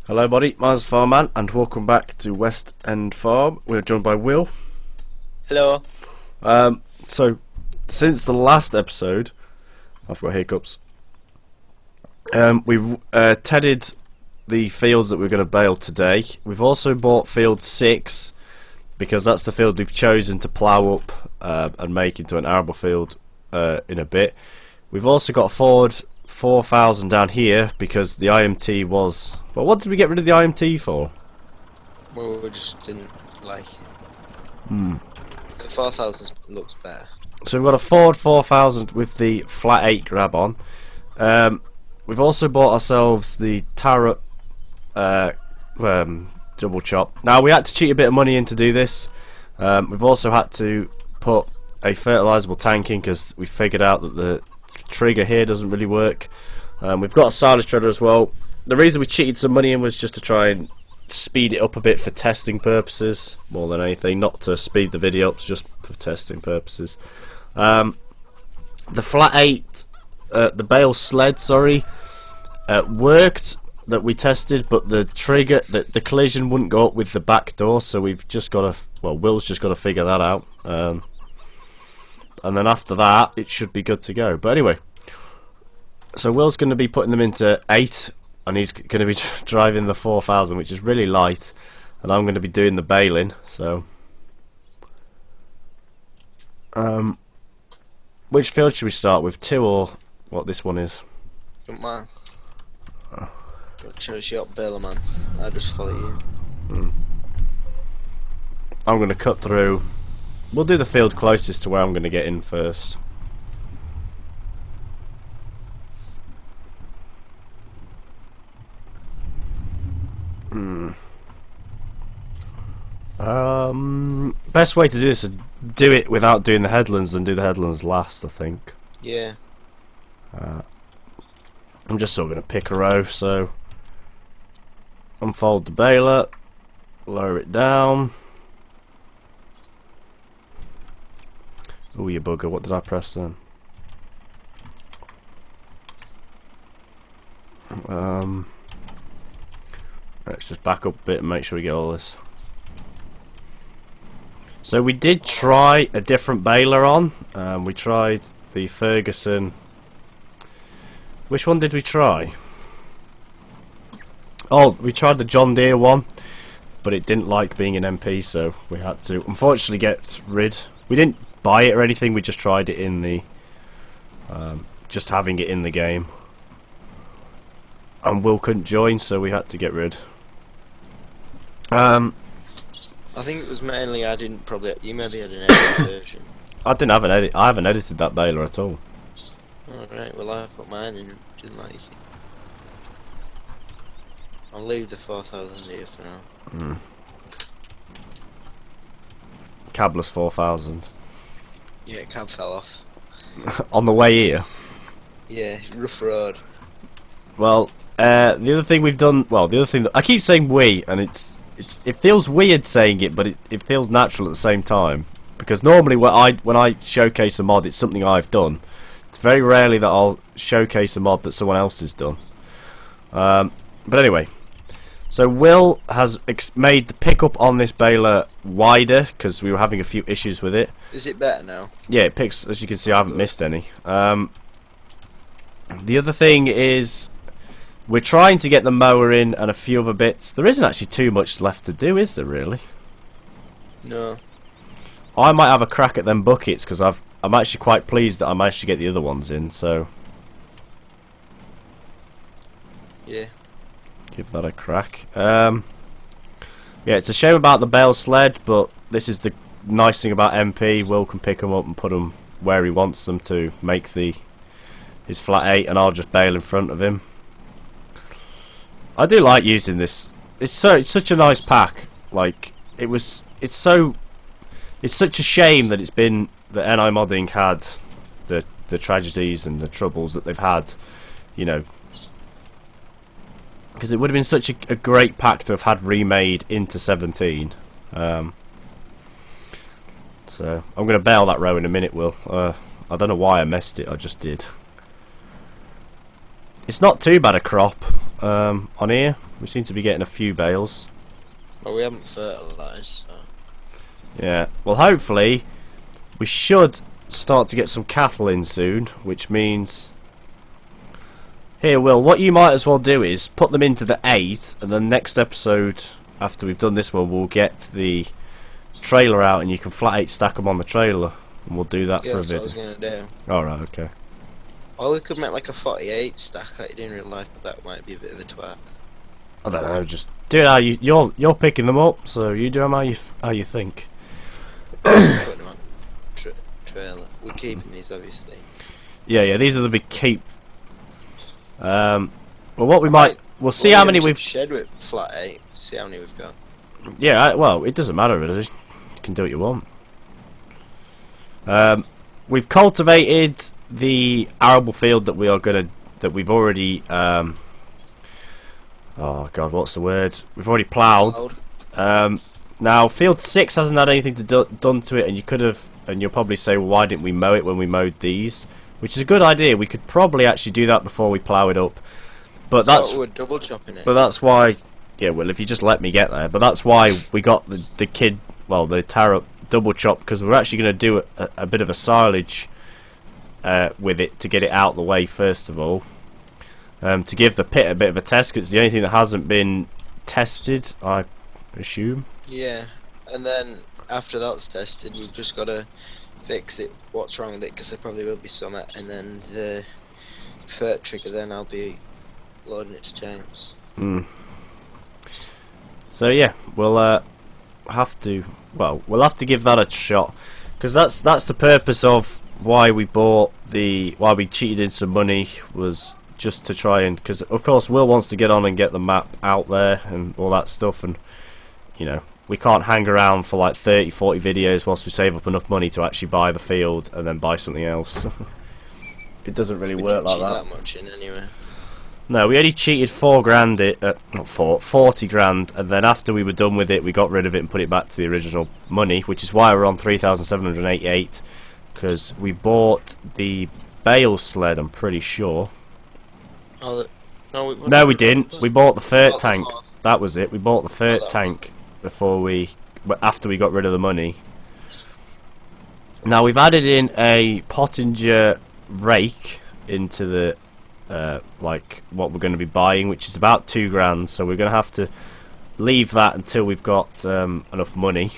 Hello buddy, mine's Farman and welcome back to West End Farm. We're joined by Will. Hello. So since the last episode, I've got hiccups. We've tedded the fields that we're going to bale today. We've also bought field 6 because that's the field we've chosen to plough up and make into an arable field in a bit. We've also got a Ford 4000 down here because the IMT was... Well, what did we get rid of the IMT for? Well, we just didn't like it. The 4000 looks better. So we've got a Ford 4000 with the flat 8 grab on. We've also bought ourselves the Tarot double chop. Now we had to cheat a bit of money in to do this. We've also had to put a fertilisable tank in because we figured out that the trigger here doesn't really work. We've got a silage shredder as well. The reason we cheated some money in was just to try and speed it up a bit for testing purposes more than anything, not to speed the video up, just for testing purposes. The flat 8 the Bales sled, worked, that we tested, but the trigger, the collision wouldn't go up with the back door, so we've just got to, well, Will's just got to figure that out, and then after that it should be good to go. But anyway, so Will's going to be putting them into 8 and he's going to be driving the 4000, which is really light, and I'm going to be doing the baling. So which field should we start with, 2 or what this one is? Don't mind. Don't choose your baler, man. I just follow you. I'm going to cut through. We'll do the field closest to where I'm going to get in first. Best way to do this is do it without doing the headlands, and do the headlands last, I think. Yeah. I'm just sort of going to pick a row, so unfold the baler, lower it down. Oh, you bugger, what did I press then? Let's just back up a bit and make sure we get all this. So we did try a different baler on. We tried the Ferguson. Which one did we try? Oh, we tried the John Deere one, but it didn't like being an MP, so we had to unfortunately get rid. We didn't buy it or anything, we just tried it in the just having it in the game, and Will couldn't join, so we had to get rid. I think it was mainly you maybe had an edited version. I didn't have an edit. I haven't edited that baler at all. Alright, well I put mine in, didn't like it. I'll leave the 4000 here for now. Cabless 4000. Yeah, cab fell off. On the way here. Yeah, rough road. Well, the other thing we've done. Well, the other thing that I keep saying we, and it feels weird saying it, but it feels natural at the same time. Because normally when I showcase a mod, it's something I've done. It's very rarely that I'll showcase a mod that someone else has done. But anyway, so Will has made the pickup on this baler wider because we were having a few issues with it. Is it better now? Yeah, it picks. As you can see, I haven't missed any. The other thing is, we're trying to get the mower in and a few other bits. There isn't actually too much left to do, is there really? No. I might have a crack at them buckets because I'm actually quite pleased that I managed to get the other ones in. So yeah, give that a crack. Yeah, it's a shame about the bale sled, but this is the nice thing about MP. Will can pick them up and put them where he wants them to make his flat 8, and I'll just bale in front of him. I do like using this. It's such a nice pack. Like it's such a shame that NI modding had the tragedies and the troubles that they've had, you know, because it would have been such a great pack to have had remade into 17. So I'm going to bale that row in a minute, Will. I don't know why I messed it, I just did. It's not too bad a crop. on here. We seem to be getting a few bales. Well, we haven't fertilised, so. Yeah, well hopefully we should start to get some cattle in soon, which means... Here, Will, what you might as well do is put them into the 8, and then next episode, after we've done this one, we'll get the trailer out and you can flat 8 stack them on the trailer, and we'll do that for a bit. That's what I was going to do. Alright, okay. Or we could make like a 48 stack. I didn't realise that might be a bit of a twat. I don't know, just do it how you're picking them up, so you do them how you think. Putting them on trailer. We're keeping these, obviously. Yeah, these are the big keep. Well, what we'll see how many we've... Shed with flat 8, see how many we've got. Yeah, well, it doesn't matter really. You can do what you want. We've cultivated the arable field that we've already oh god, what's the word? We've already ploughed. Now field 6 hasn't had anything done to it, and you'll probably say, well, why didn't we mow it when we mowed these? Which is a good idea. We could probably actually do that before we plough it up. But we're double chopping it. But that's why, yeah, well, if you just let me get there. But that's why we got the taro double chop, because we're actually going to do a bit of a silage with it to get it out the way first of all. To give the pit a bit of a test, because it's the only thing that hasn't been tested, I assume. Yeah, and then after that's tested, we've just got to fix it. What's wrong with it? Because there probably will be some, and then the fert trigger. Then I'll be loading it to giants. So yeah, we'll have to. Well, we'll have to give that a shot, because that's the purpose of why we cheated in some money, was just to try and, because of course Will wants to get on and get the map out there and all that stuff, and you know, we can't hang around for like 30-40 videos whilst we save up enough money to actually buy the field and then buy something else. It doesn't really work like that. That much in anyway. No, we only cheated 4 grand not 40 grand, and then after we were done with it, we got rid of it and put it back to the original money, which is why we're on 3,788, because we bought the Bales sled, I'm pretty sure. Oh, no, we didn't. We bought the fert tank. That was it. We bought the fert tank after we got rid of the money. Now we've added in a Pottinger rake into the like what we're going to be buying, which is about 2 grand, so we're going to have to leave that until we've got enough money.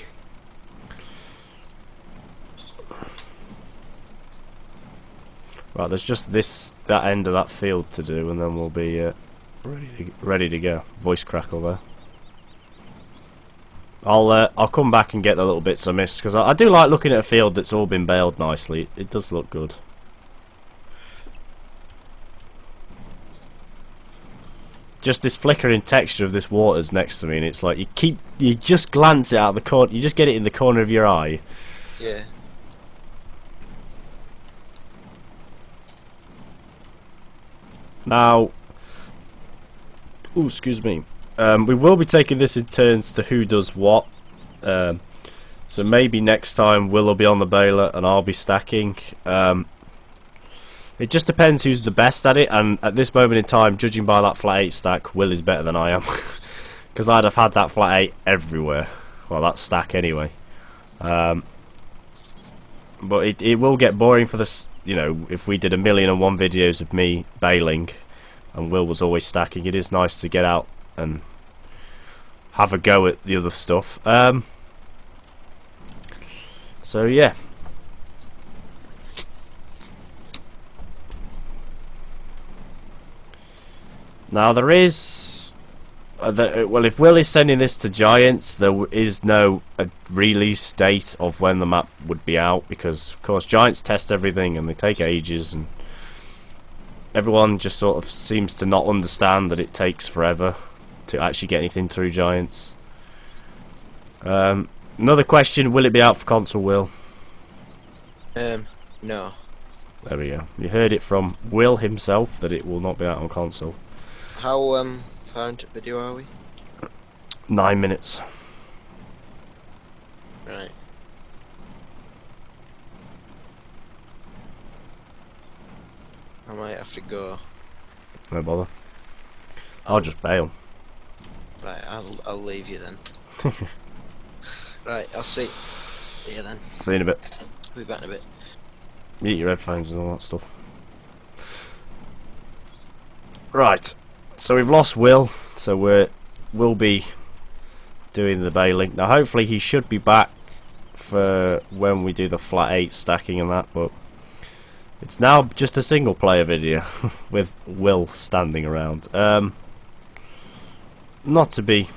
Right, there's just that end of that field to do, and then we'll be ready to go. Voice crackle there. I'll come back and get the little bits I missed, because I do like looking at a field that's all been baled nicely. It does look good. Just this flickering texture of this water's next to me, and it's like you just glance it out of the corner, you just get it in the corner of your eye. Yeah. Now, ooh, excuse me. We will be taking this in turns to who does what. So maybe next time Will will be on the baler and I'll be stacking. It just depends who's the best at it, and at this moment in time, judging by that flat 8 stack, Will is better than I am. Because I'd have had that flat 8 everywhere. Well, that stack anyway. But it will get boring for this, you know, if we did 1,000,001 videos of me baling and Will was always stacking. It is nice to get out and have a go at the other stuff. So yeah. Now there is well, if Will is sending this to Giants, there is no release date of when the map would be out, because of course Giants test everything and they take ages, and everyone just sort of seems to not understand that it takes forever to actually get anything through Giants. Another question, will it be out for console, Will? No. There we go. You heard it from Will himself that it will not be out on console. How far into video are we? 9 minutes. Right. I might have to go. No bother. I'll just bail. Right, I'll leave you then. Right, I'll see you then. See you in a bit. Be back in a bit. Mute your headphones and all that stuff. Right, so we've lost Will, so we'll be doing the baling. Now hopefully he should be back for when we do the flat 8 stacking and that, but it's now just a single player video with Will standing around. Not to be,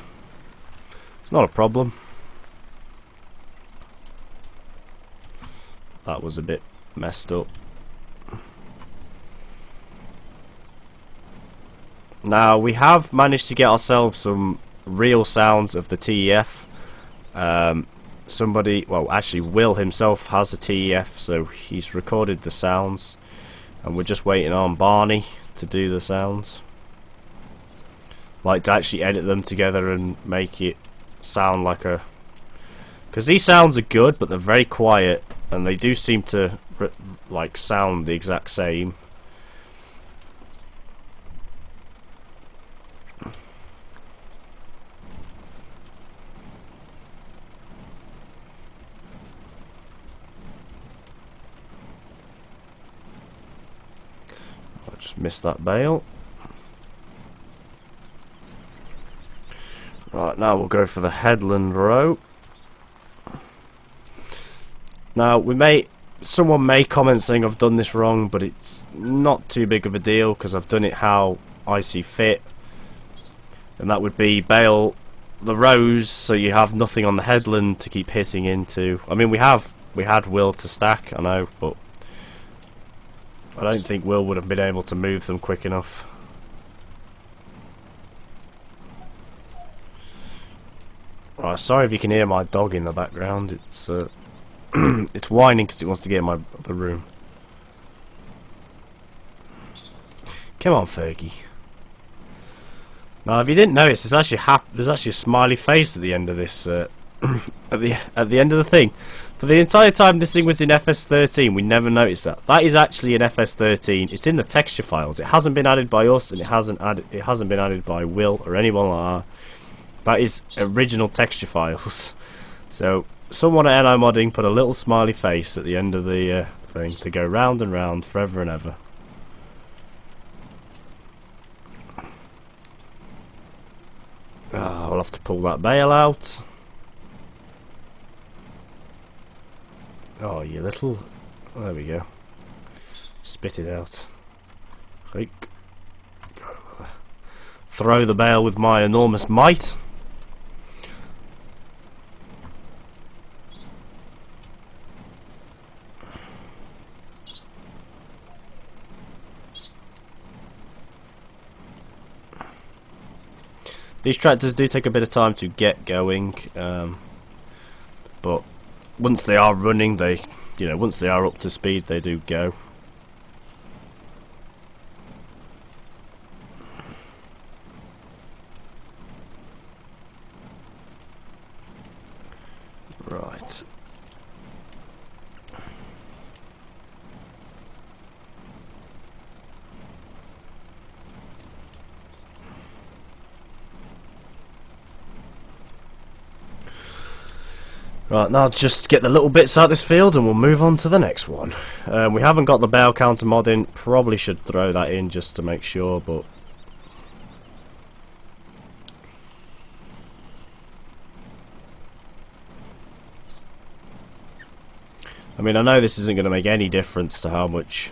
it's not a problem. That was a bit messed up. Now we have managed to get ourselves some real sounds of the TEF. Somebody, well actually Will himself has a TEF, so he's recorded the sounds and we're just waiting on Barney to do the sounds. Like to actually edit them together and make it sound like a... Because these sounds are good but they're very quiet and they do seem to like sound the exact same. Just missed that bale. Right, now we'll go for the headland row. Now someone may comment saying I've done this wrong, but it's not too big of a deal because I've done it how I see fit, and that would be bale the rows so you have nothing on the headland to keep hitting into. I mean we had Will to stack, I know, but I don't think Will would have been able to move them quick enough. Right, sorry if you can hear my dog in the background. It's it's whining because it wants to get in my other room. Come on, Fergie. Now, if you didn't notice, there's actually a smiley face at the end of this. At the end of the thing. For the entire time this thing was in Fs17, we never noticed that. That is actually in Fs13. It's in the texture files. It hasn't been added by us, and it hasn't been added by Will or anyone like that. That is original texture files. So someone at NI Modding put a little smiley face at the end of the thing to go round and round forever and ever. We'll have to pull that bale out. Oh, you little... There we go. Spit it out. Throw the bale with my enormous might. These tractors do take a bit of time to get going, but once they are running, once they are up to speed, they do go. Right. Right, now just get the little bits out of this field and we'll move on to the next one. We haven't got the bale counter mod in, probably should throw that in just to make sure, but... I mean, I know this isn't going to make any difference to how much...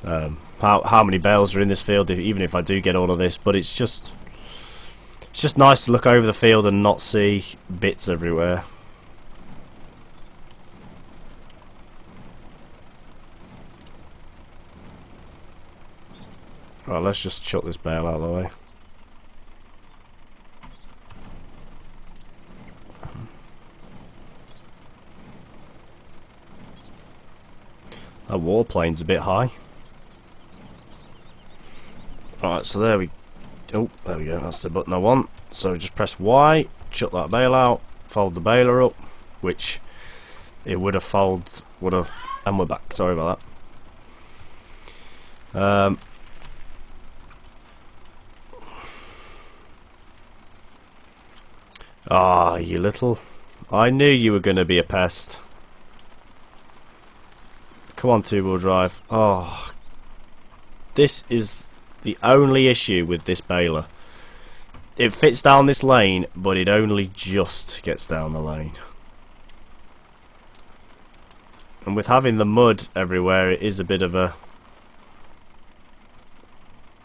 how many bales are in this field, even if I do get all of this, but it's just nice to look over the field and not see bits everywhere. Right, let's just chuck this bale out of the way. That warplane's a bit high. Alright, so there we go, that's the button I want. So just press Y, chuck that bale out, fold the baler up, which it would have and we're back, sorry about that. Ah, you little... I knew you were going to be a pest. Come on, two-wheel drive. Oh, this is the only issue with this baler. It fits down this lane, but it only just gets down the lane. And with having the mud everywhere, it is a bit of a...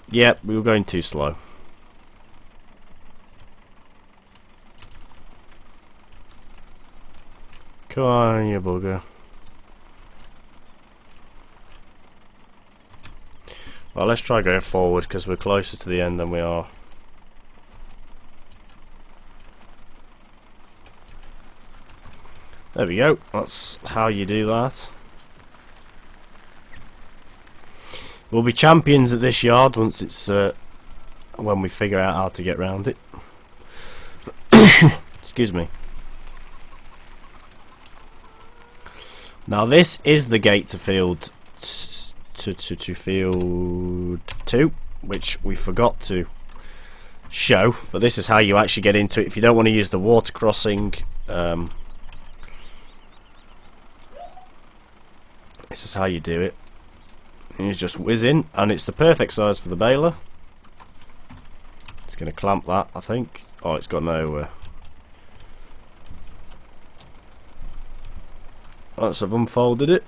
Yep, we were going too slow. Come on, you bugger. Well, let's try going forward because we're closer to the end than we are. There we go. That's how you do that. We'll be champions at this yard once it's when we figure out how to get round it. Excuse me. Now this is the gate to field to field 2, which we forgot to show, but this is how you actually get into it. If you don't want to use the water crossing, this is how you do it. You just whiz in, and it's the perfect size for the baler. It's going to clamp that, I think. Oh, it's got no... Once I've unfolded it,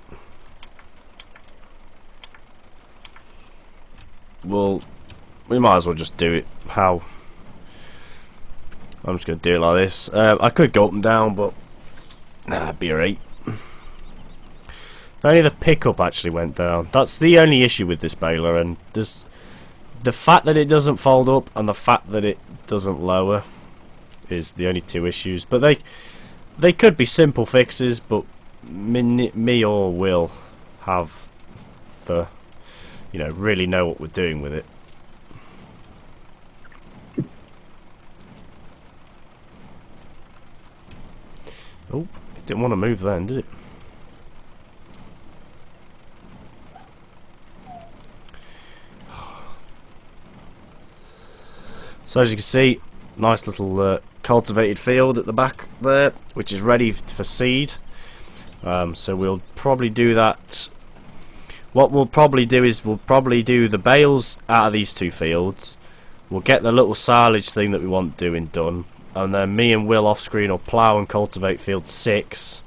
well, we might as well just do it how... I'm just going to do it like this. I could go up and down, but that'd be alright. If only the pickup actually went down. That's the only issue with this baler, and there's the fact that it doesn't fold up and the fact that it doesn't lower is the only two issues. But they could be simple fixes, but me or Will have the, you know, really know what we're doing with it. Oh, it didn't want to move then, did it? So as you can see, nice little cultivated field at the back there, which is ready for seed. So we'll probably do that. What we'll probably do is we'll probably do the bales out of these two fields. We'll get the little silage thing that we want doing done, and then me and Will off screen will plough and cultivate field 6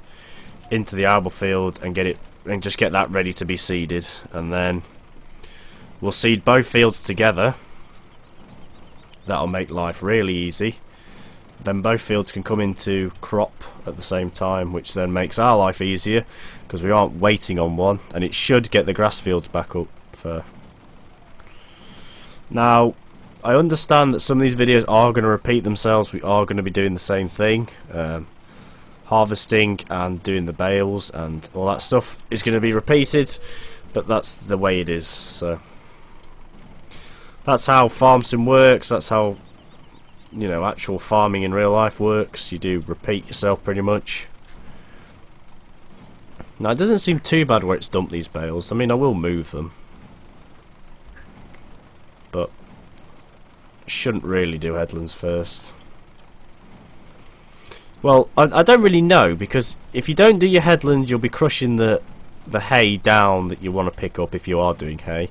into the arbor field and get it, and just get that ready to be seeded, and then we'll seed both fields together. That'll make life really easy. Then both fields can come into crop at the same time, which then makes our life easier because we aren't waiting on one, and it should get the grass fields back up for... Now, I understand that some of these videos are going to repeat themselves. We are going to be doing the same thing. Harvesting and doing the bales and all that stuff is going to be repeated, but that's the way it is. So that's how farm sim works. That's how, you know, actual farming in real life works. You do repeat yourself pretty much. Now it doesn't seem too bad where it's dumped these bales. I mean, I will move them, but shouldn't really do headlands first. Well, I don't really know, because if you don't do your headlands, you'll be crushing the hay down that you want to pick up if you are doing hay,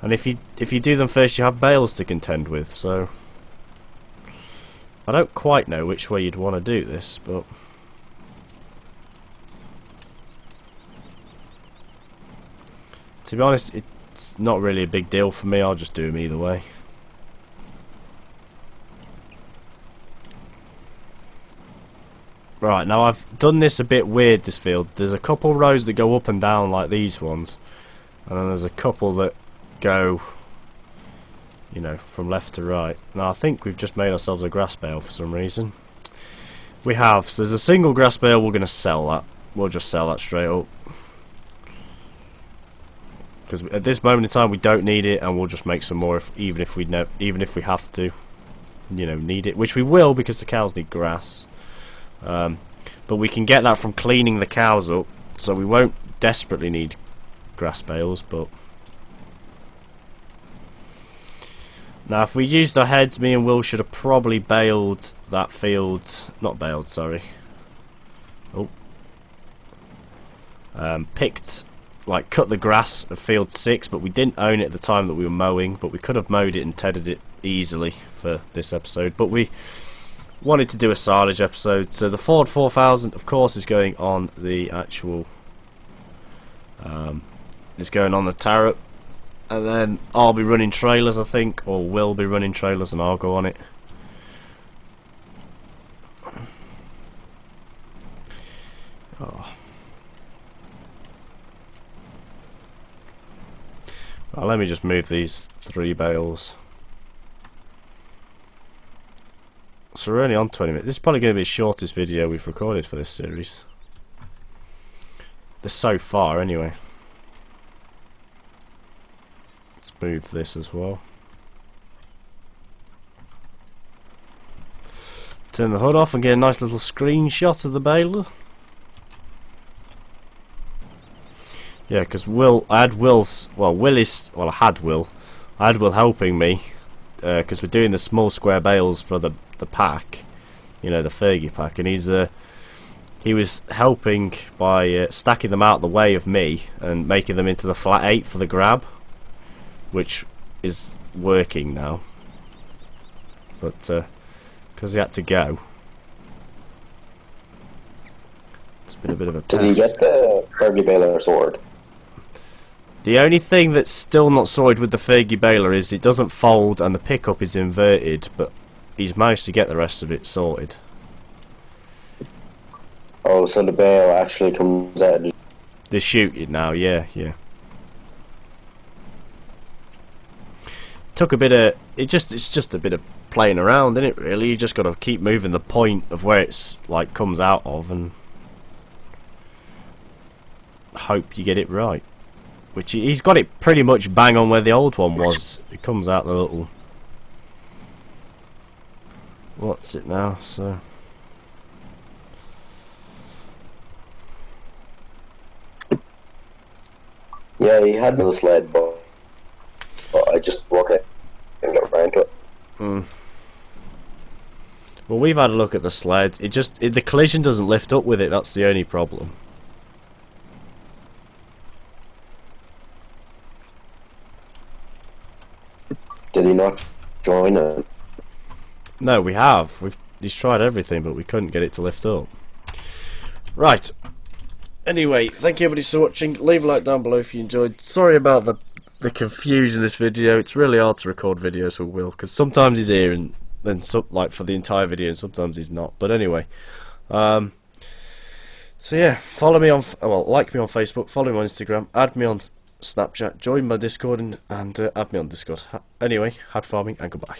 and if you do them first, you have bales to contend with. So I don't quite know which way you'd want to do this, but to be honest, it's not really a big deal for me. I'll just do them either way. Right, now I've done this a bit weird, this field. There's a couple rows that go up and down like these ones, and then there's a couple that go, you know, from left to right. Now I think we've just made ourselves a grass bale for some reason. We have. So there's a single grass bale. We're going to sell that. We'll just sell that straight up, because at this moment in time we don't need it, and we'll just make some more even if we have to, you know, need it, which we will, because the cows need grass. But we can get that from cleaning the cows up, so we won't desperately need grass bales. But Now, if we used our heads, me and Will should have probably baled that field. Not baled, sorry. Oh. Picked, like, cut the grass of field 6, but we didn't own it at the time that we were mowing. But we could have mowed it and tedded it easily for this episode. But we wanted to do a silage episode. So the Ford 4000, of course, is going on the actual... is going on the Tarot. And then I'll be running trailers, I think, or will be running trailers, and I'll go on it. Oh. Well, let me just move these 3 bales. So we're only on 20 minutes. This is probably going to be the shortest video we've recorded for this series. This so far, anyway. Let's move this as well. Turn the hood off and get a nice little screenshot of the baler. Yeah, because I had Will helping me, because we're doing the small square bales for the pack, you know, the Fergie pack, and he was helping by stacking them out the way of me and making them into the flat 8 for the grab, which is working now, but because he had to go, it's been a bit of a test. Did he get the Fergie baler sword? The only thing that's still not sorted with the Fergie baler is it doesn't fold and the pickup is inverted, but he's managed to get the rest of it sorted. Oh, so the bale actually comes out. They shoot it now, yeah. Took a bit of it's just a bit of playing around, isn't it? Really, you just got to keep moving the point of where it's like comes out of and hope you get it right. Which he's got it pretty much bang on where the old one was. It comes out the little... What's it now? So... Yeah, he had the sled, but I just broke it and got around to it. Well, we've had a look at the sled. The collision doesn't lift up with it. That's the only problem. Did he not join it? No, we have. He's tried everything, but we couldn't get it to lift up. Right. Anyway, thank you everybody for watching. Leave a like down below if you enjoyed. Sorry about the confusion in this video. It's really hard to record videos with Will, because sometimes he's here and then like for the entire video, and sometimes he's not. But anyway, so yeah, follow me on, like me on Facebook, follow me on Instagram, add me on Snapchat, join my Discord, and add me on Discord. Anyway, happy farming and goodbye.